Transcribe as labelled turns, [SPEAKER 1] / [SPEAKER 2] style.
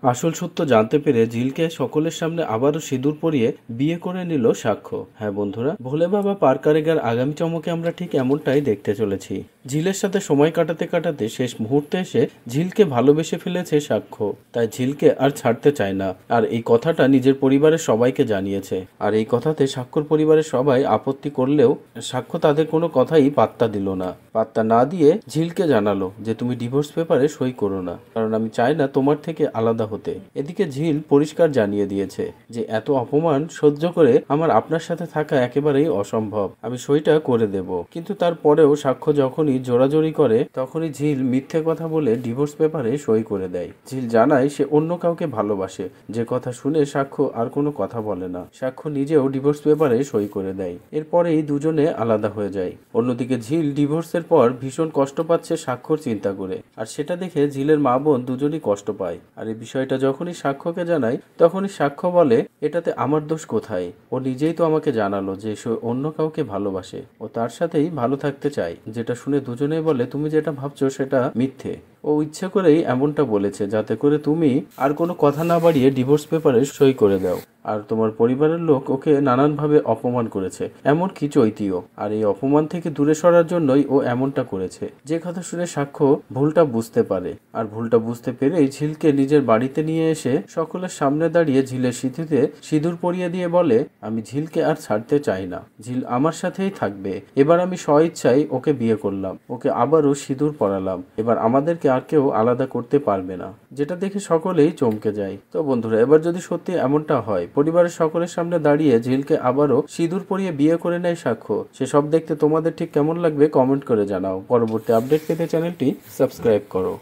[SPEAKER 1] আসল সত্য জানতে পেরে ঝিলকে সকলের সামনে আবারও সিঁদুর পরিয়ে বিয়ে করে নিল সাক্ষ্য। হ্যাঁ বন্ধুরা, ভোলে বাবা পার কারেগার আগামী চমকে আমরা ঠিক এমনটাই দেখতে চলেছি। ঝিলের সাথে সময় কাটাতে কাটাতে শেষ মুহূর্তে এসে ঝিলকে ভালোবেসে ফেলেছে সাক্ষ্য। তাই ঝিলকে আর ছাড়তে চায় না, আর এই কথাটা নিজের পরিবারের সবাইকে জানিয়েছে। আর এই কথাতে সাক্ষ্যর পরিবারের সবাই আপত্তি করলেও সাক্ষ্য তাদের কোনো কথাই পাত্তা দিল না। পাত্তা না দিয়ে ঝিলকে জানালো যে তুমি ডিভোর্স পেপারে সই করো না, কারণ আমি চাই না তোমার থেকে আলাদা হতে। এদিকে ঝিল পরিষ্কার জানিয়ে দিয়েছে যে এত অপমান সহ্য করে আমার আপনার সাথে থাকা একেবারেই অসম্ভব, আমি সইটা করে দেব। কিন্তু তারপরেও সাক্ষ্য যখনই জোরাজোরি করে তখনই ঝিল মিথ্যে কথা বলে ডিভোর্স পেপারে সই করে দেয়। ঝিল জানায় সে অন্য কাউকে ভালোবাসে, যে কথা শুনে সাক্ষ্য আর কোনো কথা বলে না। সাক্ষ্য নিজেও ডিভোর্স পেপারে সই করে দেয়। এরপরেই দুজনে আলাদা হয়ে যায়। অন্যদিকে ঝিল ডিভোর্সের পর ভীষণ কষ্ট পাচ্ছে সাক্ষ্যর চিন্তা করে, আর সেটা দেখে ঝিলের মা বোন দুজনই কষ্ট পায়। আর এই বিষয়টা যখনই সাক্ষ্যকে জানায় তখনই সাক্ষ্য বলে, এটাতে আমার দোষ কোথায়? ও নিজেই তো আমাকে জানালো যে সে অন্য কাউকে ভালোবাসে, ও তার সাথেই ভালো থাকতে চায়। যেটা শুনে দুজনেই বলে, তুমি যেটা ভাবছো সেটা মিথ্যে। ও ইচ্ছে করেই এমনটা বলেছে যাতে করে তুমি আর কোনো কথা না বাড়িয়ে ডিভোর্স পেপারে সই করে দাও। আর তোমার পরিবারের লোক ওকে নানানভাবে অপমান করেছে, এমনকি চৈতিও। আর এই অপমান থেকে দূরে সরার জন্যই ও এমনটা করেছে। যে কথা শুনে সাক্ষ্য ভুলটা বুঝতে পারে, আর ভুলটা বুঝতে পেরেই ঝিলকে নিজের বাড়িতে নিয়ে এসে সকলের সামনে দাঁড়িয়ে ঝিলের সিঁথিতে সিঁদুর পরিয়ে দিয়ে বলে, আমি ঝিলকে আর ছাড়তে চাই না, ঝিল আমার সাথেই থাকবে। এবার আমি স্বইচ্ছায় ওকে বিয়ে করলাম, ওকে আবারও সিঁদুর পরালাম। এবার আমাদেরকে আর কেউ আলাদা করতে পারবে না। যেটা দেখে সকলেই চমকে যায়। তো বন্ধুরা, এবার যদি সত্যি এমনটা হয়, পরিবারের সকলের সামনে দাঁড়িয়ে ঝিলকে আবারও সিঁদুর পরিয়ে বিয়ে করে নেয় সাক্ষ্য, সেসব দেখতে তোমাদের ঠিক কেমন লাগবে কমেন্ট করে জানাও। পরবর্তী আপডেট পেতে চ্যানেলটি সাবস্ক্রাইব করো।